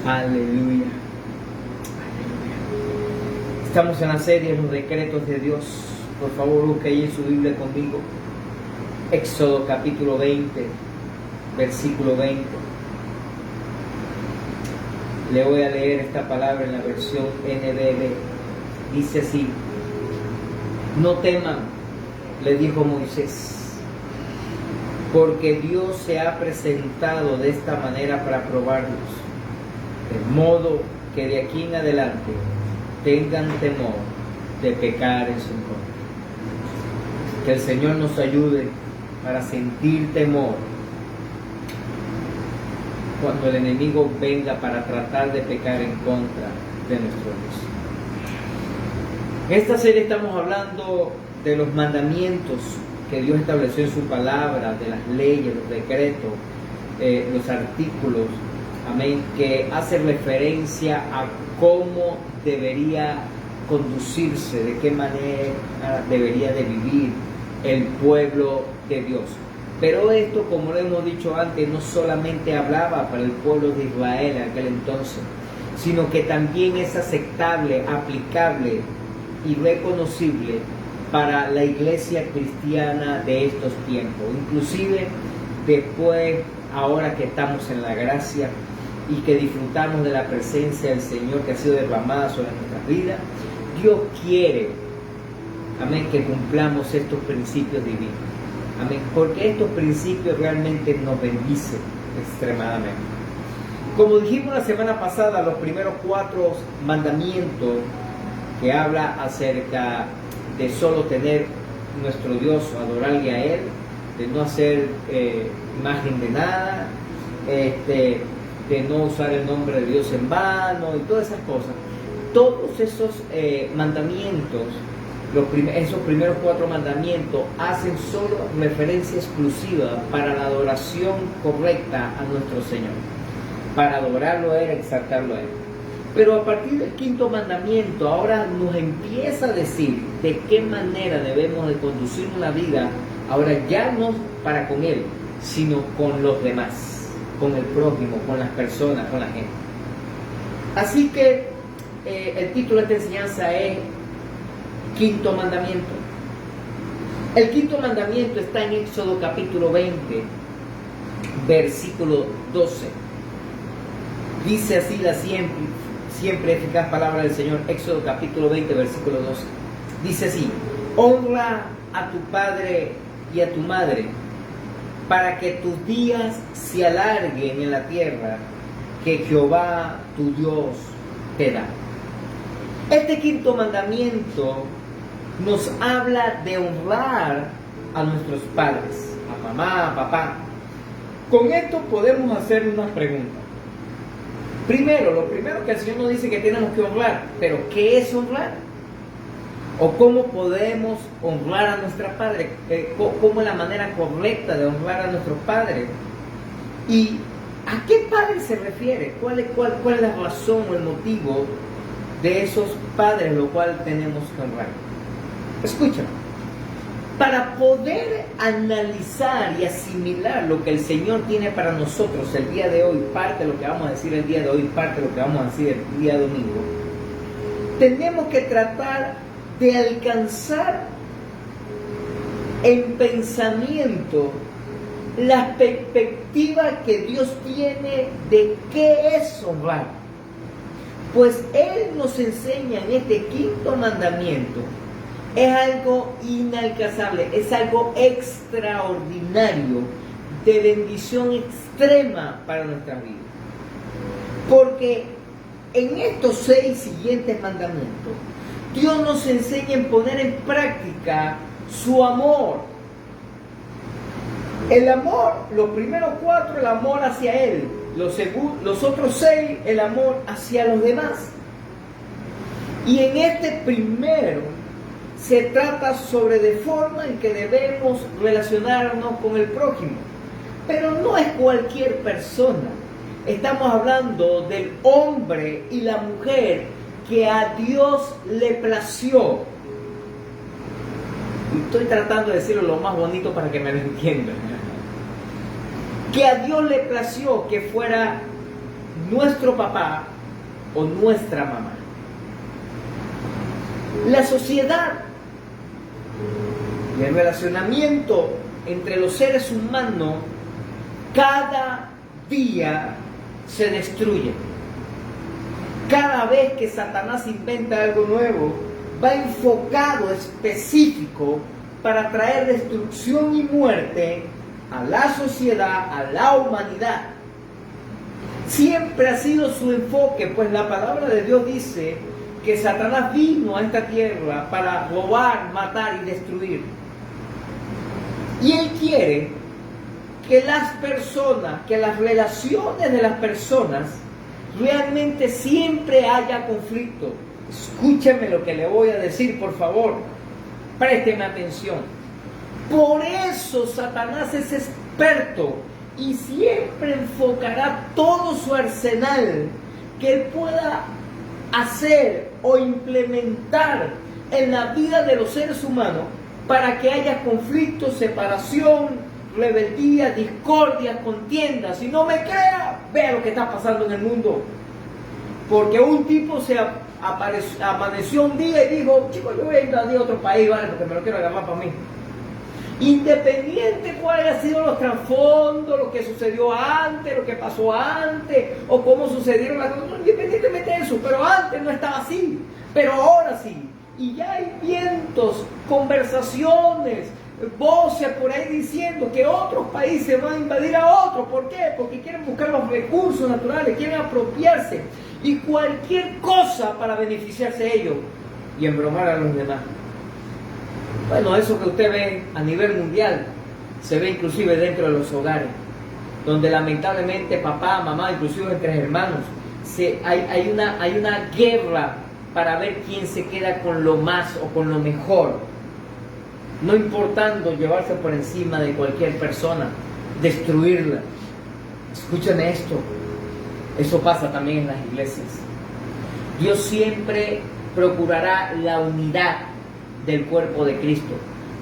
Aleluya. Estamos en la serie Los Decretos de Dios. Por favor, busque ahí en su Biblia conmigo. Éxodo capítulo 20, versículo 20. Le voy a leer esta palabra en la versión NBB. Dice así: no teman, le dijo Moisés, porque Dios se ha presentado de esta manera para probarlos, de modo que de aquí en adelante tengan temor de pecar en su contra. Que el Señor nos ayude para sentir temor cuando el enemigo venga para tratar de pecar en contra de nuestro Dios. En esta serie estamos hablando de los mandamientos que Dios estableció en su palabra, de las leyes, los decretos, los artículos, amén, que hace referencia a cómo debería conducirse, de qué manera debería de vivir el pueblo de Dios. Pero esto, como lo hemos dicho antes, no solamente hablaba para el pueblo de Israel en aquel entonces, sino que también es aceptable, aplicable y reconocible para la iglesia cristiana de estos tiempos. Inclusive después, ahora que estamos en la gracia y que disfrutamos de la presencia del Señor que ha sido derramada sobre nuestras vidas, Dios quiere, amén, que cumplamos estos principios divinos. Amén, porque estos principios realmente nos bendicen extremadamente. Como dijimos la semana pasada, los primeros 4 mandamientos que habla acerca de solo tener nuestro Dios, adorarle a Él, de no hacer imagen de nada, de no usar el nombre de Dios en vano y todas esas cosas. Todos esos mandamientos, esos primeros 4 mandamientos hacen solo referencia exclusiva para la adoración correcta a nuestro Señor, para adorarlo a Él, exaltarlo a Él. Pero a partir del 5.º mandamiento ahora nos empieza a decir de qué manera debemos de conducir una vida, ahora ya no para con Él, sino con los demás, con el prójimo, con las personas, con la gente. Así que el título de esta enseñanza es 5.º mandamiento. El 5.º mandamiento está en Éxodo capítulo 20, versículo 12. Dice así la siempre eficaz palabra del Señor. Éxodo capítulo 20, versículo 12. Dice así: honra a tu padre y a tu madre, para que tus días se alarguen en la tierra que Jehová tu Dios te da. Este 5.º mandamiento nos habla de honrar a nuestros padres, a mamá, a papá. Con esto podemos hacer una pregunta. Primero, lo primero que el Señor nos dice que tenemos que honrar, pero ¿qué es honrar? ¿O cómo podemos honrar a nuestros padres? ¿Cómo es la manera correcta de honrar a nuestros padres? ¿Y a qué padre se refiere? ¿Cuál es la razón o el motivo de esos padres lo cual tenemos que honrar? Escucha, para poder analizar y asimilar lo que el Señor tiene para nosotros el día de hoy, parte de lo que vamos a decir el día de hoy, parte de lo que vamos a decir el día domingo, tenemos que tratar de alcanzar en pensamiento la perspectiva que Dios tiene de qué es honrar. Pues Él nos enseña en este 5.º mandamiento, es algo inalcanzable, es algo extraordinario, de bendición extrema para nuestra vida. Porque en estos 6 siguientes mandamientos, Dios nos enseña en poner en práctica su amor. El amor, los primeros 4, el amor hacia Él. Los otros 6, el amor hacia los demás. Y en este primero se trata sobre de forma en que debemos relacionarnos con el prójimo. Pero no es cualquier persona. Estamos hablando del hombre y la mujer que a Dios le plació. Y estoy tratando de decirlo lo más bonito para que me lo entiendan. Que a Dios le plació que fuera nuestro papá o nuestra mamá. La sociedad y el relacionamiento entre los seres humanos cada día se destruye. Cada vez que Satanás inventa algo nuevo, va enfocado específico para traer destrucción y muerte a la sociedad, a la humanidad. Siempre ha sido su enfoque, pues la palabra de Dios dice que Satanás vino a esta tierra para robar, matar y destruir. Y él quiere que las personas, que las relaciones de las personas, realmente siempre haya conflicto. Escúcheme lo que le voy a decir, por favor. Présteme atención. Por eso Satanás es experto y siempre enfocará todo su arsenal que él pueda hacer o implementar en la vida de los seres humanos para que haya conflicto, separación, rebeldía, discordia, contienda. Si no me crea, vea lo que está pasando en el mundo. Porque un tipo se amaneció un día y dijo, chicos, yo voy a invadir otro país, ¿vale? Porque me lo quiero agarrar para mí. Independiente cuáles hayan sido los trasfondos, lo que sucedió antes, lo que pasó antes, o cómo sucedieron las cosas, independientemente de eso, pero antes no estaba así, pero ahora sí. Y ya hay vientos, conversaciones, voces por ahí diciendo que otros países van a invadir a otros. ¿Por qué? Porque quieren buscar los recursos naturales, quieren apropiarse y cualquier cosa para beneficiarse de ellos y embromar a los demás. Bueno, eso que usted ve a nivel mundial se ve inclusive dentro de los hogares, donde lamentablemente papá, mamá, inclusive entre hermanos, hay una guerra para ver quién se queda con lo más o con lo mejor, no importando llevarse por encima de cualquier persona, destruirla. Escúchame esto, eso pasa también en las iglesias. Dios siempre procurará la unidad del cuerpo de Cristo,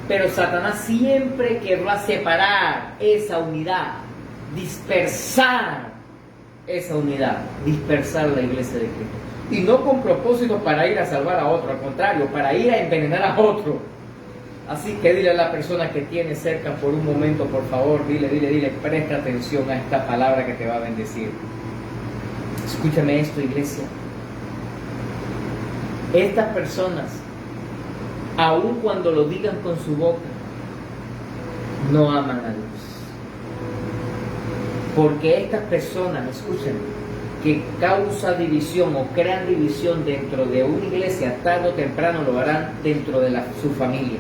pero Satanás siempre querrá separar esa unidad, dispersar esa unidad, dispersar la iglesia de Cristo. Y no con propósito para ir a salvar a otro, al contrario, para ir a envenenar a otro. Así que dile a la persona que tiene cerca por un momento, por favor, dile, presta atención a esta palabra que te va a bendecir. Escúchame esto, iglesia. Estas personas, aun cuando lo digan con su boca, no aman a Dios. Porque estas personas, escuchen, que causa división o crean división dentro de una iglesia, tarde o temprano lo harán dentro de su familia.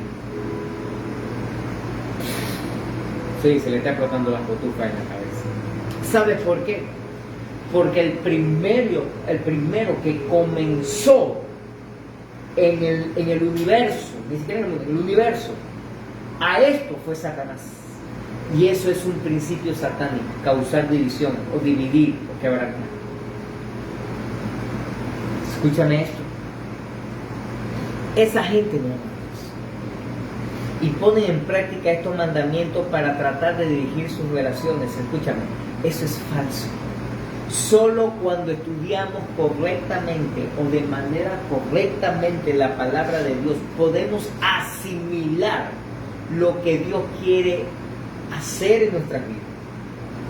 Sí, se le está explotando la cotufa en la cabeza. ¿Sabes por qué? Porque el primero que comenzó en el universo, ni siquiera en el universo, a esto fue Satanás. Y eso es un principio satánico, causar división o dividir o quebrantar. Escúchame esto. Esa gente no ama a Dios y ponen en práctica estos mandamientos para tratar de dirigir sus relaciones. Escúchame, eso es falso. Solo cuando estudiamos correctamente o de manera correctamente la palabra de Dios podemos asimilar lo que Dios quiere hacer en nuestra vida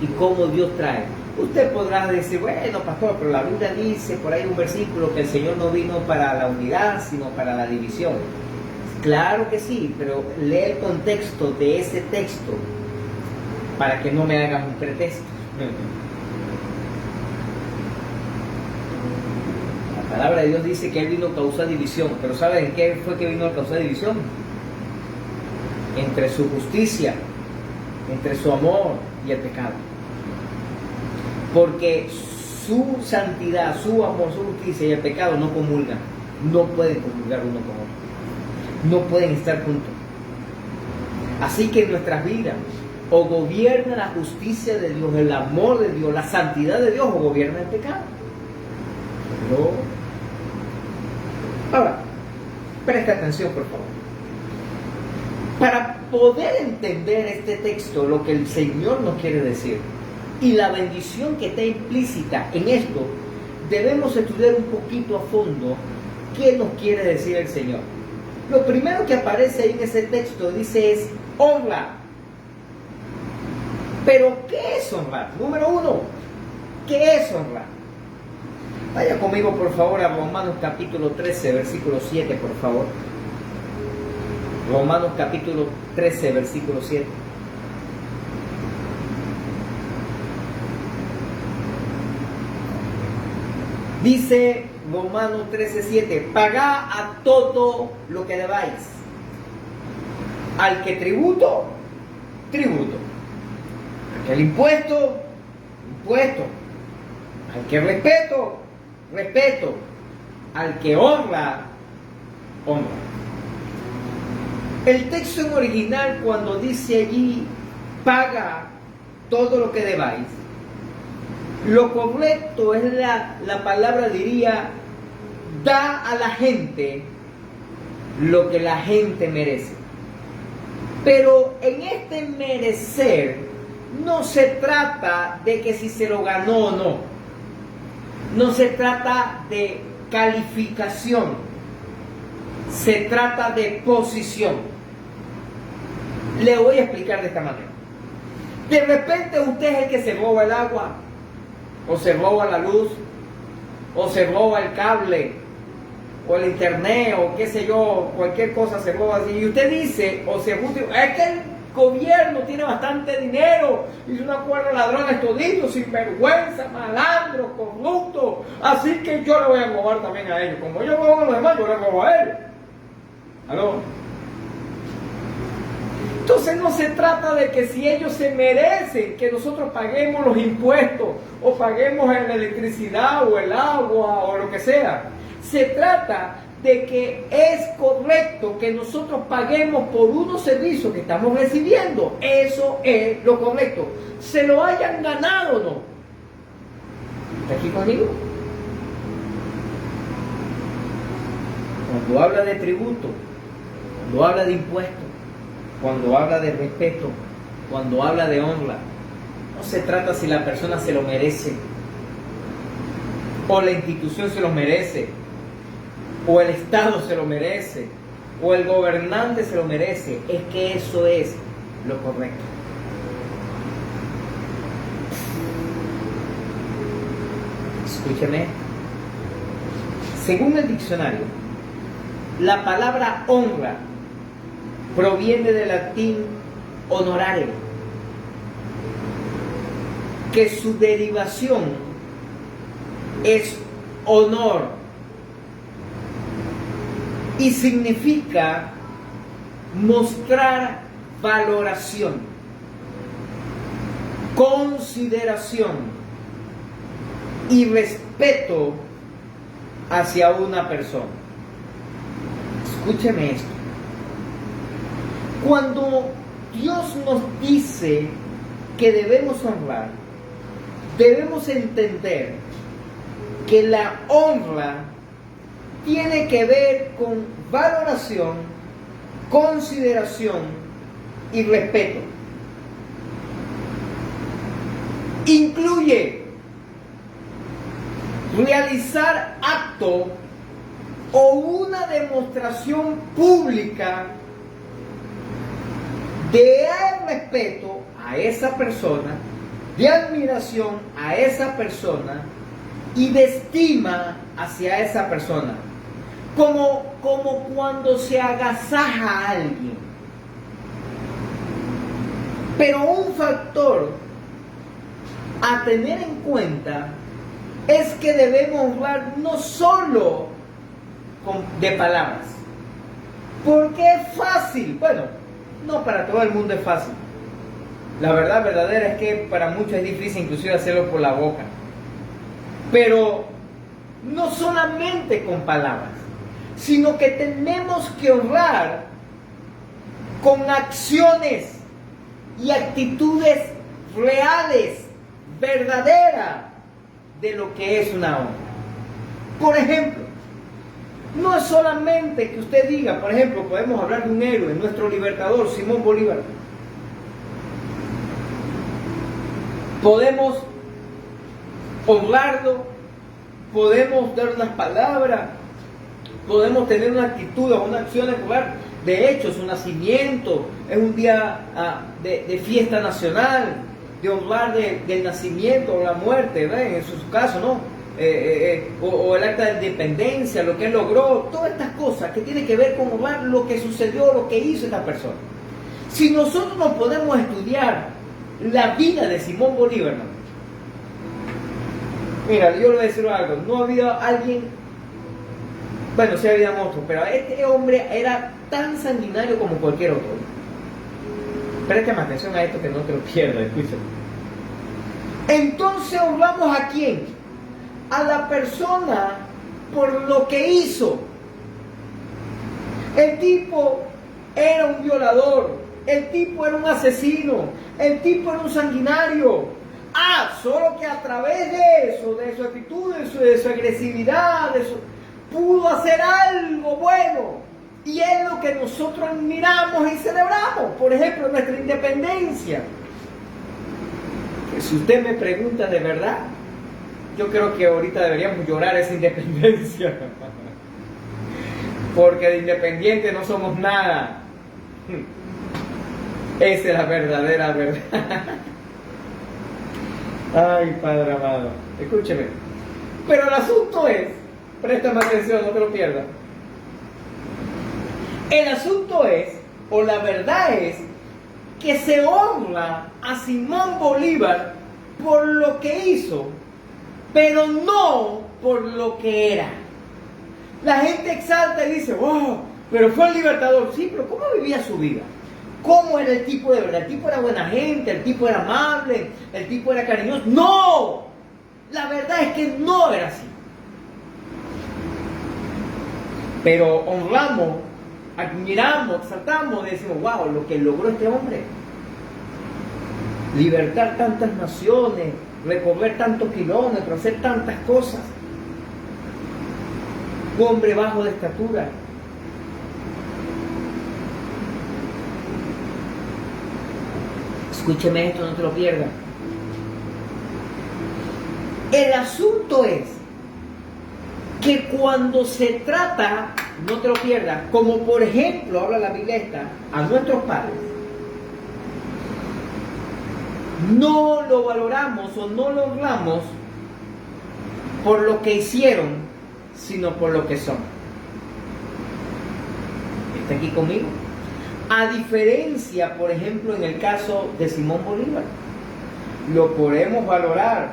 y cómo Dios trae. Usted podrá decir, bueno, pastor, pero la Biblia dice por ahí un versículo que el Señor no vino para la unidad, sino para la división. Claro que sí, pero lee el contexto de ese texto para que no me hagas un pretexto. La palabra de Dios dice que Él vino a causar división, pero ¿saben en qué fue que vino a causar división? Entre su justicia, entre su amor y el pecado. Porque su santidad, su amor, su justicia y el pecado no comulgan. No pueden comulgar uno con otro. No pueden estar juntos. Así que en nuestras vidas o gobierna la justicia de Dios, el amor de Dios, la santidad de Dios, o gobierna el pecado. No. Ahora, presta atención, por favor. Para poder entender este texto, lo que el Señor nos quiere decir, y la bendición que está implícita en esto, debemos estudiar un poquito a fondo qué nos quiere decir el Señor. Lo primero que aparece ahí en ese texto dice es honra. Pero ¿qué es honrar? Número uno, ¿qué es honrar? Vaya conmigo por favor a Romanos capítulo 13, versículo 7, por favor. Romanos capítulo 13, versículo 7. Dice Romanos 13:7, pagad a todo lo que debáis. Al que tributo, tributo. Al que el impuesto, impuesto. Al que respeto, respeto. Al que honra, honra. El texto en original, cuando dice allí, paga todo lo que debáis, lo correcto es la palabra diría, da a la gente lo que la gente merece. Pero en este merecer no se trata de que si se lo ganó o no. No se trata de calificación. Se trata de posición. Le voy a explicar de esta manera. De repente usted es el que se roba el agua, o se roba la luz, o se roba el cable, o el internet, o qué sé yo, cualquier cosa se roba así. Y usted dice, o se justifica, es que el gobierno tiene bastante dinero, y son una cuerda de ladrones toditos, sinvergüenza, malandros, corruptos, así que yo le voy a robar también a ellos. Como ellos roban a los demás, yo le robo a ellos. ¿Aló? Entonces no se trata de que si ellos se merecen que nosotros paguemos los impuestos o paguemos la electricidad o el agua o lo que sea. Se trata de que es correcto que nosotros paguemos por unos servicios que estamos recibiendo. Eso es lo correcto. Se lo hayan ganado o no. ¿Está aquí conmigo? Cuando habla de tributo, cuando habla de impuestos, cuando habla de respeto, cuando habla de honra, no se trata si la persona se lo merece, o la institución se lo merece, o el Estado se lo merece, o el gobernante se lo merece. Es que eso es lo correcto. Escúcheme. Según el diccionario, la palabra honra proviene del latín honorare, que su derivación es honor y significa mostrar valoración, consideración y respeto hacia una persona. Escúcheme esto. Cuando Dios nos dice que debemos honrar, debemos entender que la honra tiene que ver con valoración, consideración y respeto. Incluye realizar acto o una demostración pública de respeto a esa persona, de admiración a esa persona y de estima hacia esa persona. Como cuando se agasaja a alguien. Pero un factor a tener en cuenta es que debemos honrar no solo de palabras. Porque es fácil. Bueno, no para todo el mundo es fácil. La verdad verdadera es que para muchos es difícil inclusive hacerlo por la boca. Pero no solamente con palabras, sino que tenemos que honrar con acciones y actitudes reales, verdaderas de lo que es una honra. Por ejemplo, no es solamente que usted diga, por ejemplo, podemos hablar de un héroe, nuestro libertador, Simón Bolívar. Podemos honrarlo, podemos dar unas palabras, podemos tener una actitud o una acción escolar. De hecho, su nacimiento es un día de fiesta nacional, de honrar del nacimiento o la muerte, ¿verdad? En su caso, ¿no? O el acta de independencia, lo que él logró, todas estas cosas que tienen que ver con honrar lo que sucedió, lo que hizo esta persona. Si nosotros nos podemos estudiar la vida de Simón Bolívar, ¿no? Mira, yo le voy a decir algo, no había alguien, bueno, sí había otros, pero este hombre era tan sanguinario como cualquier otro. Préstame atención a esto, que no te lo pierdas, escúchame. Entonces honramos ¿a quién? A la persona por lo que hizo. El tipo era un violador, el tipo era un asesino, el tipo era un sanguinario. Solo que a través de eso, de su actitud, de su agresividad, pudo hacer algo bueno. Y es lo que nosotros admiramos y celebramos. Por ejemplo, nuestra independencia. Si usted me pregunta de verdad, yo creo que ahorita deberíamos llorar esa independencia. Porque de independiente no somos nada. Esa es la verdadera verdad. Ay, Padre amado, escúcheme. Pero el asunto es, préstame atención, no te lo pierdas. El asunto es, o la verdad es, que se honra a Simón Bolívar por lo que hizo, pero no por lo que era. La gente exalta y dice, wow, pero fue el libertador. Sí, pero ¿cómo vivía su vida? ¿Cómo era el tipo de verdad? El tipo era buena gente, el tipo era amable, el tipo era cariñoso. ¡No! La verdad es que no era así. Pero honramos, admiramos, exaltamos y decimos, wow, lo que logró este hombre. Libertar tantas naciones, recorrer tantos kilómetros, hacer tantas cosas. Un hombre bajo de estatura. Escúcheme esto, no te lo pierdas. El asunto es que cuando se trata, no te lo pierdas, como por ejemplo, habla la Biblia esta, a nuestros padres, no lo valoramos o no lo honramos por lo que hicieron, sino por lo que son. ¿Está aquí conmigo? A diferencia, por ejemplo, en el caso de Simón Bolívar, lo podemos valorar,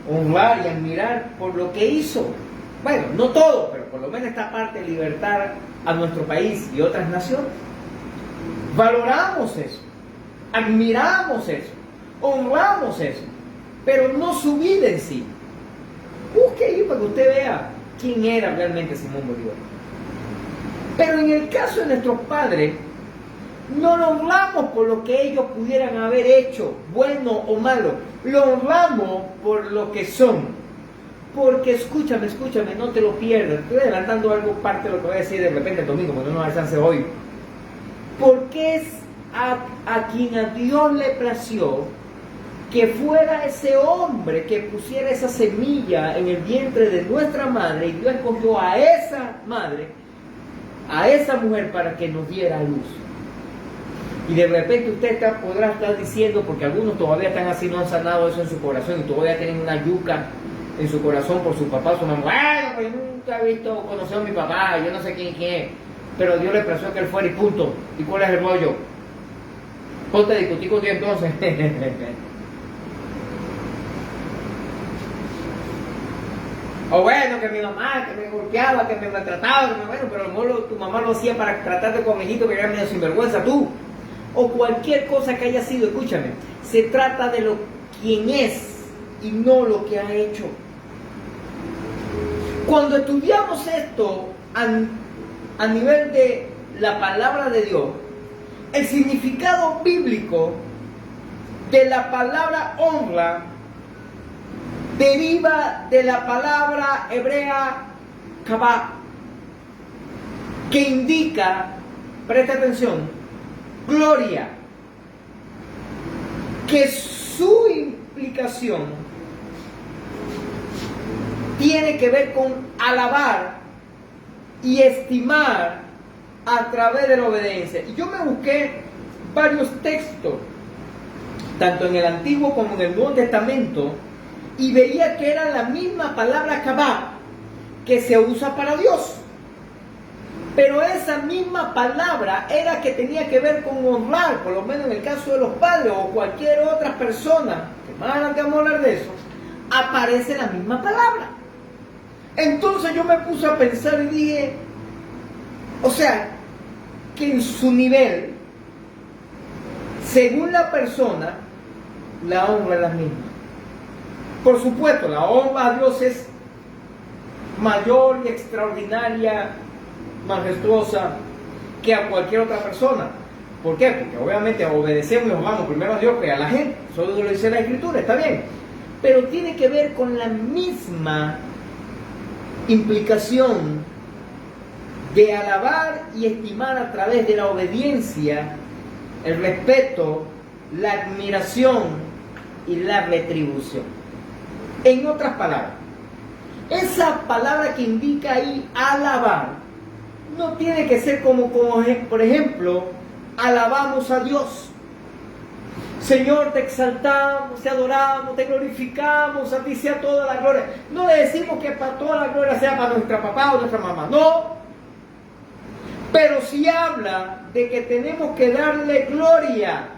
honrar y admirar por lo que hizo. Bueno, no todo, pero por lo menos esta parte de libertar a nuestro país y otras naciones. Valoramos eso, admiramos eso, honramos eso, pero no su vida en sí. Busque ahí para que usted vea quién era realmente Simón Bolívar. Pero en el caso de nuestros padres, no lo honramos por lo que ellos pudieran haber hecho, bueno o malo. Lo honramos por lo que son. Porque escúchame, no te lo pierdas. Estoy adelantando algo, parte de lo que voy a decir de repente el domingo, porque no nos da chance hoy. Porque es a quien a Dios le plació que fuera ese hombre que pusiera esa semilla en el vientre de nuestra madre, y Dios escogió a esa madre, a esa mujer, para que nos diera luz. Y de repente usted podrá estar diciendo, porque algunos todavía están así, no han sanado eso en su corazón y todavía tienen una yuca en su corazón por su papá, su mamá. Bueno, pues yo nunca he visto, conocido a mi papá, yo no sé quién es, pero Dios le plació que él fuera y punto. ¿Y cuál es el rollo? Ponte a discutir contigo entonces. O bueno, que mi mamá, que me golpeaba, que me maltrataba, bueno, pero a lo mejor tu mamá lo hacía para tratarte con hijito, que era medio sinvergüenza tú. O cualquier cosa que haya sido, escúchame, se trata de lo quien es y no lo que ha hecho. Cuando estudiamos esto a nivel de la palabra de Dios, el significado bíblico de la palabra honra deriva de la palabra hebrea kabá, que indica, presta atención, gloria, que su implicación tiene que ver con alabar y estimar a través de la obediencia. Y yo me busqué varios textos, tanto en el Antiguo como en el Nuevo Testamento, y veía que era la misma palabra kabah que se usa para Dios. Pero esa misma palabra era que tenía que ver con honrar, por lo menos en el caso de los padres o cualquier otra persona, que más adelante vamos a hablar de eso, aparece la misma palabra. Entonces yo me puse a pensar y dije, o sea, que en su nivel, según la persona, la honra es la misma. Por supuesto, la honra a Dios es mayor y extraordinaria, majestuosa que a cualquier otra persona. ¿Por qué? Porque obviamente obedecemos y honramos primero a Dios que a la gente. Eso lo dice la Escritura, está bien. Pero tiene que ver con la misma implicación de alabar y estimar a través de la obediencia, el respeto, la admiración y la retribución. En otras palabras, esa palabra que indica ahí alabar no tiene que ser como por ejemplo, alabamos a Dios. Señor, te exaltamos, te adoramos, te glorificamos, a ti sea toda la gloria. No le decimos que para toda la gloria sea para nuestra papá o nuestra mamá, no. Pero sí habla de que tenemos que darle gloria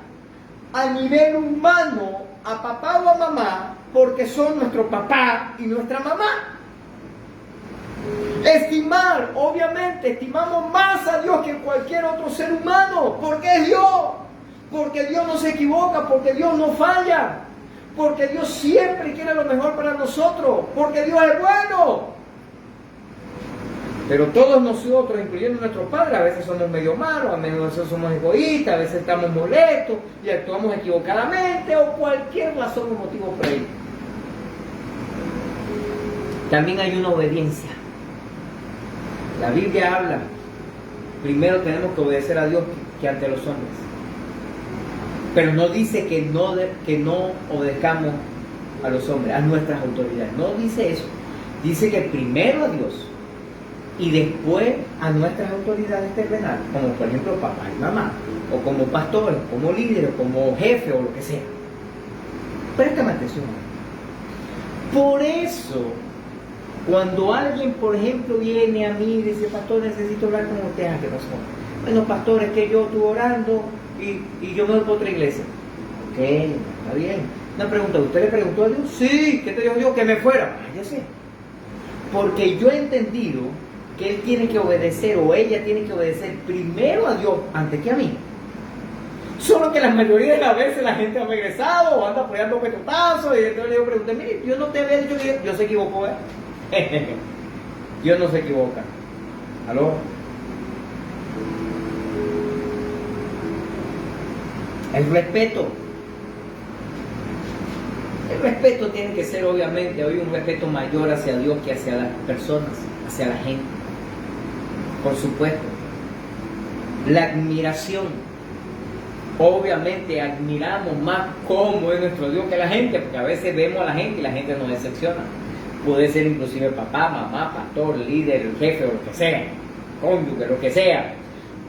a nivel humano a papá o a mamá, porque son nuestro papá y nuestra mamá. Estimar, obviamente, estimamos más a Dios que cualquier otro ser humano, porque es Dios. Porque Dios no se equivoca, porque Dios no falla, porque Dios siempre quiere lo mejor para nosotros, porque Dios es bueno. Pero todos nosotros, incluyendo nuestros padres, a veces somos medio malos, a veces somos egoístas, a veces estamos molestos y actuamos equivocadamente o cualquier razón o motivo por ahí. También hay una obediencia. La Biblia habla, primero tenemos que obedecer a Dios que ante los hombres. Pero no dice que no obedezcamos a los hombres, a nuestras autoridades. No dice eso. Dice que primero a Dios y después a nuestras autoridades terrenales, como por ejemplo papá y mamá, o como pastores, como líderes, como jefe o lo que sea. Préstame atención. Por eso, cuando alguien, por ejemplo, viene a mí y dice, pastor, necesito hablar con usted, ¿qué pasó? Bueno, pastor, es que yo estuve orando y yo me voy para otra iglesia. Ok, está bien. Una pregunta, ¿usted le preguntó a Dios? Sí, ¿qué te dijo Dios? Que me fuera. Ya sé. Porque yo he entendido que él tiene que obedecer o ella tiene que obedecer primero a Dios antes que a mí. Solo que la mayoría de las veces la gente ha regresado o anda apoyando petotazos y entonces le pregunté, mire, yo no te había dicho que Dios se equivocó, ¿eh? Dios no se equivoca. ¿Aló? El respeto. El respeto tiene que ser, obviamente, hoy un respeto mayor hacia Dios que hacia las personas, hacia la gente. Por supuesto. La admiración. Obviamente admiramos más cómo es nuestro Dios que la gente, porque a veces vemos a la gente y la gente nos decepciona. Puede ser inclusive papá, mamá, pastor, líder, el jefe o lo que sea, cónyuge, lo que sea.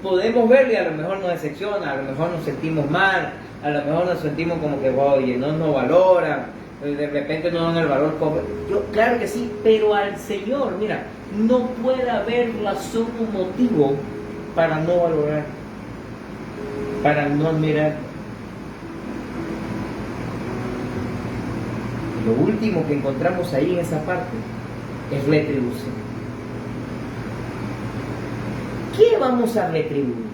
Podemos verlo y a lo mejor nos decepciona, a lo mejor nos sentimos mal, a lo mejor nos sentimos como que, oye, no nos valoran, de repente no dan el valor. Claro que sí, pero al Señor, mira, no puede haber razón o motivo para no valorar, para no admirar. Lo último que encontramos ahí en esa parte es retribución. ¿Qué vamos a retribuir?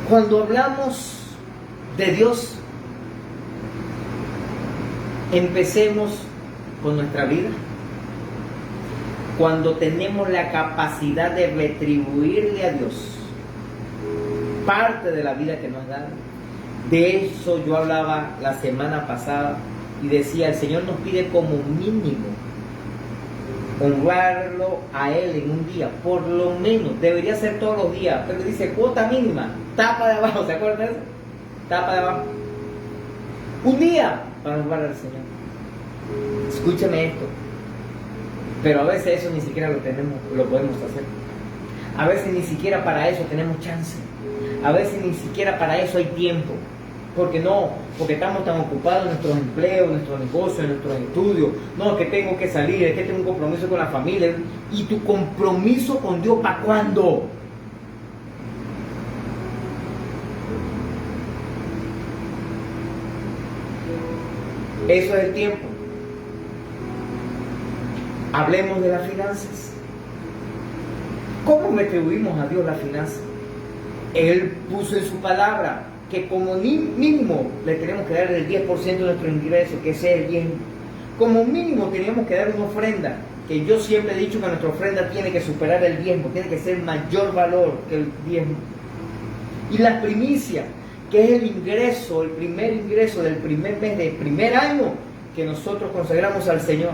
Cuando hablamos de Dios, empecemos con nuestra vida. Cuando tenemos la capacidad de retribuirle a Dios parte de la vida que nos ha dado. De eso yo hablaba la semana pasada y decía, el Señor nos pide como mínimo honrarlo a Él en un día, por lo menos, debería ser todos los días, pero dice cuota mínima, tapa de abajo, ¿se acuerdan de eso? Tapa de abajo. Un día para honrar al Señor. Escúchame esto, pero a veces eso ni siquiera lo podemos hacer. A veces ni siquiera para eso tenemos chance. A veces ni siquiera para eso hay tiempo. Porque estamos tan ocupados en nuestros empleos, en nuestros negocios, en nuestros estudios. No, es que tengo que salir, es que tengo un compromiso con la familia. ¿Y tu compromiso con Dios para cuándo? Eso es el tiempo. Hablemos de las finanzas. ¿Cómo retribuimos a Dios las finanzas? Él puso en su palabra que como mínimo le tenemos que dar el 10% de nuestro ingreso, que sea el diezmo. Como mínimo teníamos que dar una ofrenda, que yo siempre he dicho que nuestra ofrenda tiene que superar el diezmo, tiene que ser mayor valor que el diezmo. Y la primicia, que es el ingreso, el primer ingreso del primer mes del primer año que nosotros consagramos al Señor.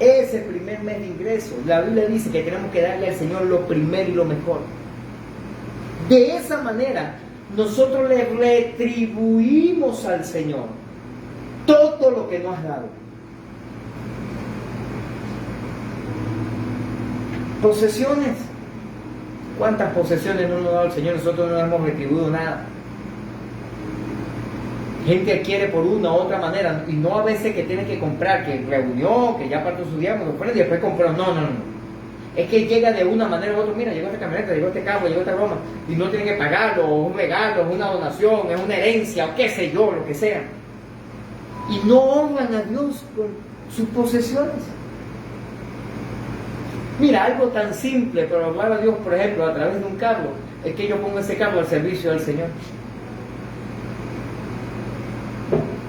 Ese primer mes de ingreso, la Biblia dice que tenemos que darle al Señor lo primero y lo mejor. De esa manera, nosotros le retribuimos al Señor todo lo que nos ha dado. Posesiones. ¿Cuántas posesiones no nos ha dado el Señor? Nosotros no hemos retribuido nada. Gente quiere por una u otra manera, y no a veces que tiene que comprar, que reunió, que ya partió su día, y después compró. No. Es que llega de una manera u otra. Mira, llegó esta camioneta, llegó este carro, llegó esta broma, y no tiene que pagarlo, o un regalo, es una donación, es una herencia, o qué sé yo, lo que sea. Y no honran a Dios con sus posesiones. Mira, algo tan simple, pero honrar a Dios, por ejemplo, a través de un carro, es que yo pongo ese carro al servicio del Señor.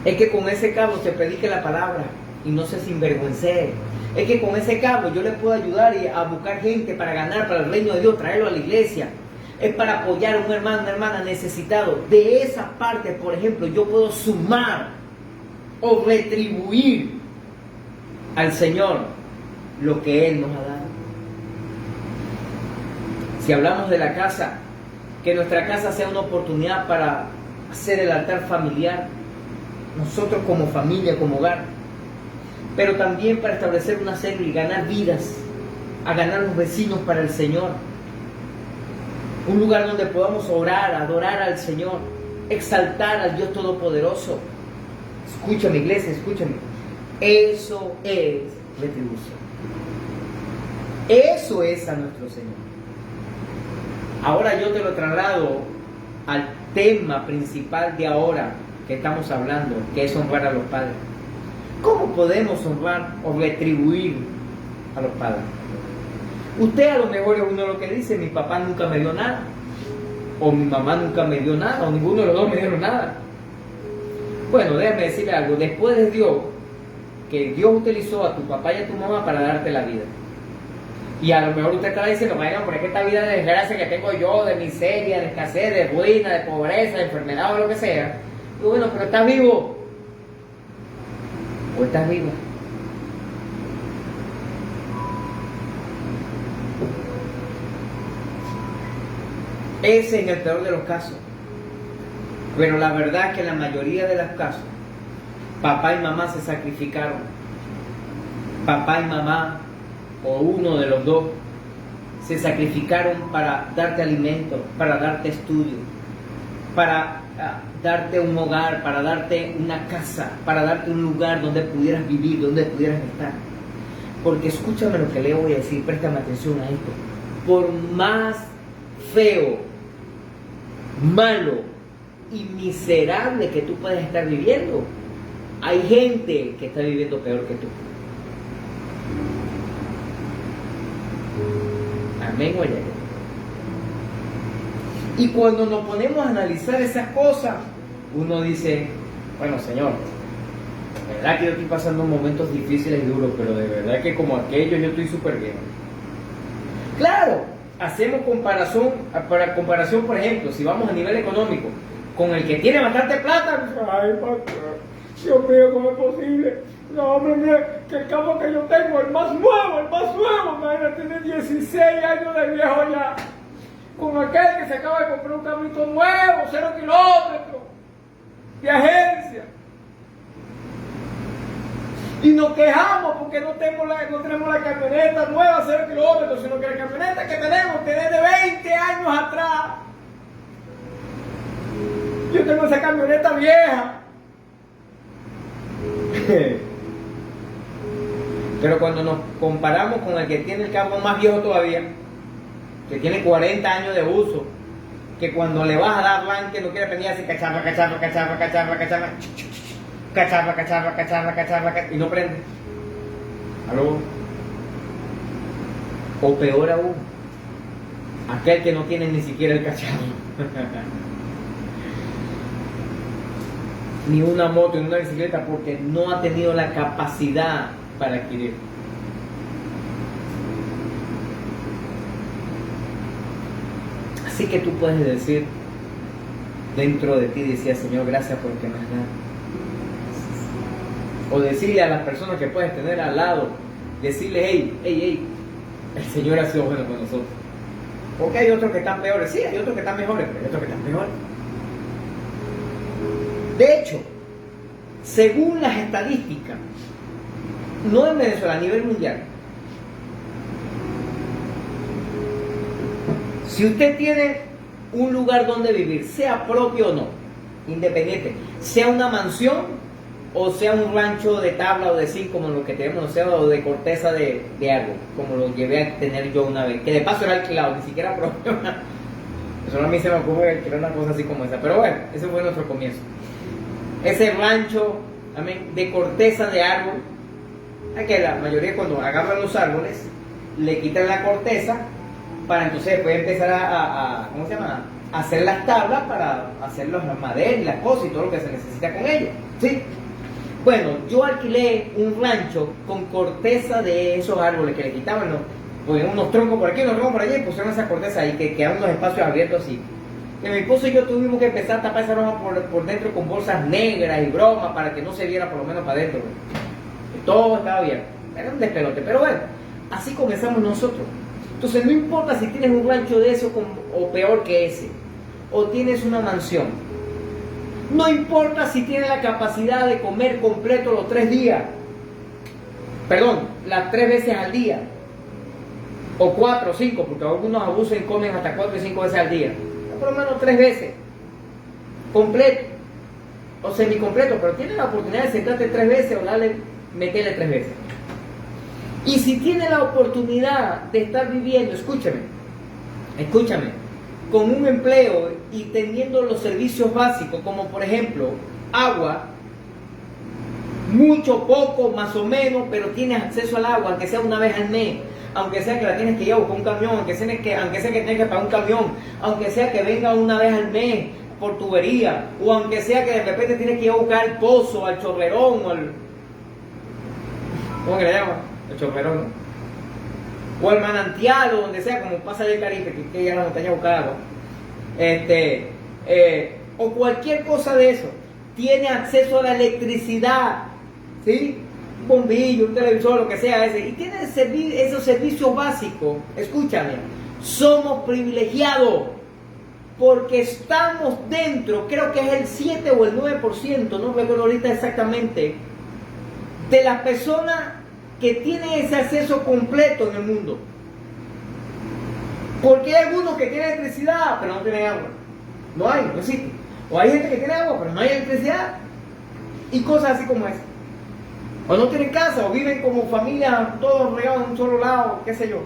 Es que con ese carro se predique la palabra y no se sinvergüence. Es que con ese carro yo le puedo ayudar a buscar gente para ganar para el reino de Dios, traerlo a la iglesia. Es para apoyar a un hermano, una hermana necesitado. De esa parte, por ejemplo, yo puedo sumar o retribuir al Señor lo que Él nos ha dado. Si hablamos de la casa, que nuestra casa sea una oportunidad para hacer el altar familiar, nosotros como familia, como hogar, pero también para establecer una célula y ganar vidas, a ganar los vecinos para el Señor. Un lugar donde podamos orar, adorar al Señor, exaltar al Dios Todopoderoso. Escúchame, iglesia, escúchame. Eso es retribución. Eso es a nuestro Señor. Ahora yo te lo traslado al tema principal de ahora que estamos hablando, que es honrar a los padres. ¿Cómo podemos honrar o retribuir a los padres? Usted a lo mejor es uno de los que dice: mi papá nunca me dio nada, o mi mamá nunca me dio nada, o ninguno de los dos me dieron nada. Bueno, déjame decirle algo. Después de Dios, que Dios utilizó a tu papá y a tu mamá para darte la vida. Y a lo mejor usted está diciendo: bueno, pero es que esta vida de desgracia que tengo yo, de miseria, de escasez, de ruina, de pobreza, de enfermedad o lo que sea. Y bueno, pero ¿estás vivo? ¿O estás viva? Ese en el peor de los casos. Pero la verdad es que en la mayoría de los casos, papá y mamá se sacrificaron. Papá y mamá, o uno de los dos, se sacrificaron para darte alimento, para darte estudio, para darte un hogar, para darte una casa, para darte un lugar donde pudieras vivir, donde pudieras estar. Porque escúchame lo que le voy a decir, préstame atención a esto. Por más feo, malo y miserable que tú puedas estar viviendo, hay gente que está viviendo peor que tú. Amén, oye. Y cuando nos ponemos a analizar esas cosas, uno dice: bueno, Señor, de verdad que yo estoy pasando momentos difíciles y duros, pero de verdad que como aquellos yo estoy súper bien. Claro, hacemos comparación, por ejemplo, si vamos a nivel económico, con el que tiene bastante plata. Ay, pastor, Dios mío, ¿cómo es posible? No, hombre, que el carro que yo tengo, el más nuevo, imagínate, tiene 16 años de viejo ya. Con aquel que se acaba de comprar un carrito nuevo, 0 kilómetros, de agencia. Y nos quejamos porque no tenemos la camioneta nueva, 0 kilómetros, sino que la camioneta que tenemos tiene de 20 años atrás. Yo tengo esa camioneta vieja. Pero cuando nos comparamos con el que tiene el carro más viejo todavía, que tiene 40 años de uso, que cuando le vas a dar arranque no quiere venir así cacharra, y no prende. ¿Aló? O peor aún, aquel que no tiene ni siquiera el cacharro. Ni una moto, ni una bicicleta, porque no ha tenido la capacidad para adquirir. Así que tú puedes decir dentro de ti, decía Señor, gracias por lo que me has dado. O decirle a las personas que puedes tener al lado, decirle, hey, el Señor ha sido bueno con nosotros. Porque hay otros que están peores, sí, hay otros que están mejores, pero hay otros que están peores. De hecho, según las estadísticas, no en Venezuela, a nivel mundial, si usted tiene un lugar donde vivir, sea propio o no, independiente, sea una mansión o sea un rancho de tabla o de zinc como lo que tenemos, o sea, o de corteza de árbol, como lo llevé a tener yo una vez, que de paso era alquilado, ni siquiera propio. Solo a mí se me ocurre alquilar una cosa así como esa, pero bueno, ese fue nuestro comienzo. Ese rancho de corteza de árbol, que la mayoría cuando agarran los árboles le quitan la corteza para entonces después empezar a ¿cómo se llama? A hacer las tablas para hacer las maderas y las cosas y todo lo que se necesita con ellos, ¿sí? Bueno, yo alquilé un rancho con corteza de esos árboles que le quitaban unos troncos por aquí, unos troncos por allá y pusieron esa corteza ahí que quedaban unos espacios abiertos así. Y mi esposo y yo tuvimos que empezar a tapar esa ropa por dentro con bolsas negras y bromas para que no se viera por lo menos para adentro. Todo estaba bien. Era un despelote. Pero bueno, así comenzamos nosotros. Entonces no importa si tienes un rancho de eso o peor que ese, o tienes una mansión. No importa si tienes la capacidad de comer completo los 3 días. Perdón, las 3 veces al día. O 4 o 5, porque algunos abusan y comen hasta 4 y 5 veces al día. Por lo menos 3 veces completo o semicompleto, pero tienes la oportunidad de sentarte 3 veces o meterle 3 veces. Y si tienes la oportunidad de estar viviendo, escúchame, con un empleo y teniendo los servicios básicos, como por ejemplo agua, mucho, poco, más o menos, pero tienes acceso al agua, aunque sea una vez al mes, aunque sea que la tienes que ir a buscar un camión, aunque sea que tengas que pagar un camión, aunque sea que venga una vez al mes por tubería, o aunque sea que de repente tienes que ir a buscar al pozo, al chorrerón, o al... ¿cómo que le llaman? El chorrerón, ¿no? O al manantial, o donde sea, como pasa allá en Caribe, que ir a la montaña a buscar agua. O cualquier cosa de eso. Tiene acceso a la electricidad, ¿sí? Un bombillo, un televisor, lo que sea ese, y tiene esos servicios básicos. Escúchame, somos privilegiados porque estamos dentro, creo que es el 7 o el 9%, no recuerdo ahorita exactamente, de las personas que tienen ese acceso completo en el mundo. Porque hay algunos que tienen electricidad pero no tienen agua, no existe. O hay gente que tiene agua pero no hay electricidad, y cosas así como esa. O no tienen casa, o viven como familia todos regados en un solo lado, qué sé yo.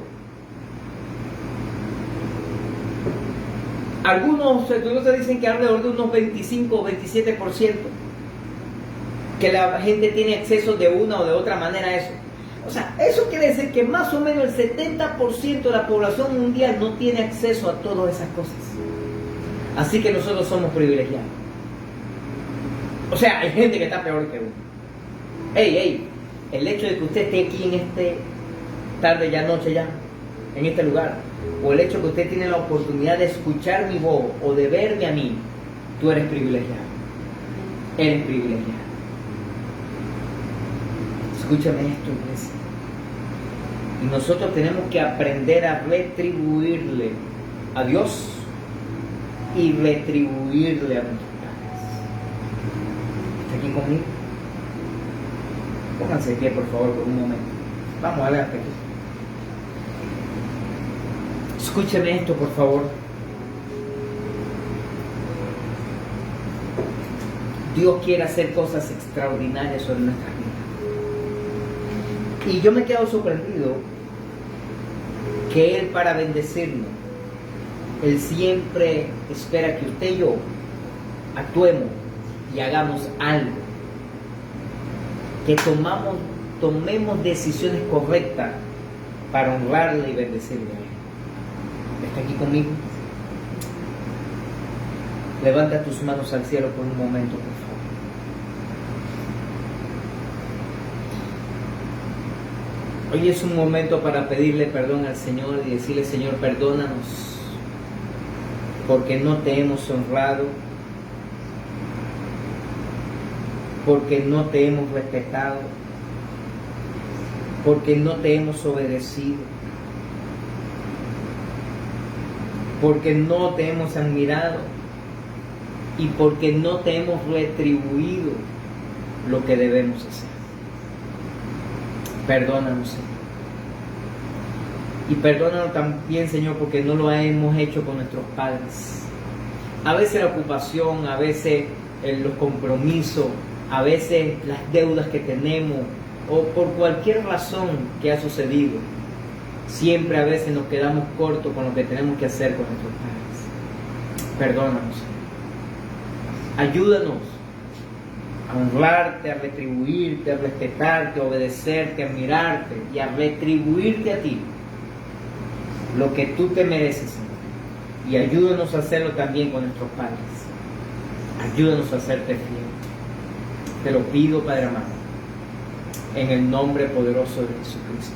Algunos estudios dicen que alrededor de unos 25 o 27% que la gente tiene acceso de una o de otra manera a eso. O sea, eso quiere decir que más o menos el 70% de la población mundial no tiene acceso a todas esas cosas. Así que nosotros somos privilegiados. O sea, hay gente que está peor que uno. El hecho de que usted esté aquí en este tarde ya, noche ya, en este lugar, o el hecho de que usted tiene la oportunidad de escuchar mi voz o de verme a mí, tú eres privilegiado. Eres privilegiado. Escúchame esto, iglesia. Y nosotros tenemos que aprender a retribuirle a Dios y retribuirle a nuestros padres. ¿Está aquí conmigo? Pónganse de pie, por favor, por un momento. Vamos, adelante aquí. Escúcheme esto, por favor. Dios quiere hacer cosas extraordinarias sobre nuestras vidas. Y yo me he quedado sorprendido que Él, para bendecirnos, Él siempre espera que usted y yo actuemos y hagamos algo, que tomemos decisiones correctas para honrarle y bendecirle a Él. ¿Está aquí conmigo? Levanta tus manos al cielo por un momento, por favor. Hoy es un momento para pedirle perdón al Señor y decirle: Señor, perdónanos porque no te hemos honrado, porque no te hemos respetado, porque no te hemos obedecido, porque no te hemos admirado y porque no te hemos retribuido lo que debemos hacer. Perdónanos, Señor. Y perdónanos también, Señor, porque no lo hemos hecho con nuestros padres. A veces la ocupación, a veces los compromisos, a veces las deudas que tenemos, o por cualquier razón que ha sucedido, siempre a veces nos quedamos cortos con lo que tenemos que hacer con nuestros padres. Perdónanos, Señor. Ayúdanos a honrarte, a retribuirte, a respetarte, a obedecerte, a admirarte y a retribuirte a ti lo que tú te mereces, Señor. Y ayúdanos a hacerlo también con nuestros padres. Ayúdanos a hacerte fiel. Te lo pido, Padre amado, en el nombre poderoso de Jesucristo.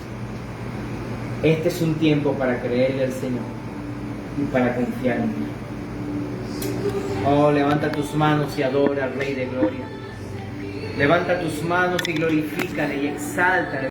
Este es un tiempo para creerle al Señor y para confiar en Él. Oh, levanta tus manos y adora al Rey de Gloria. Levanta tus manos y glorifícale y exáltale.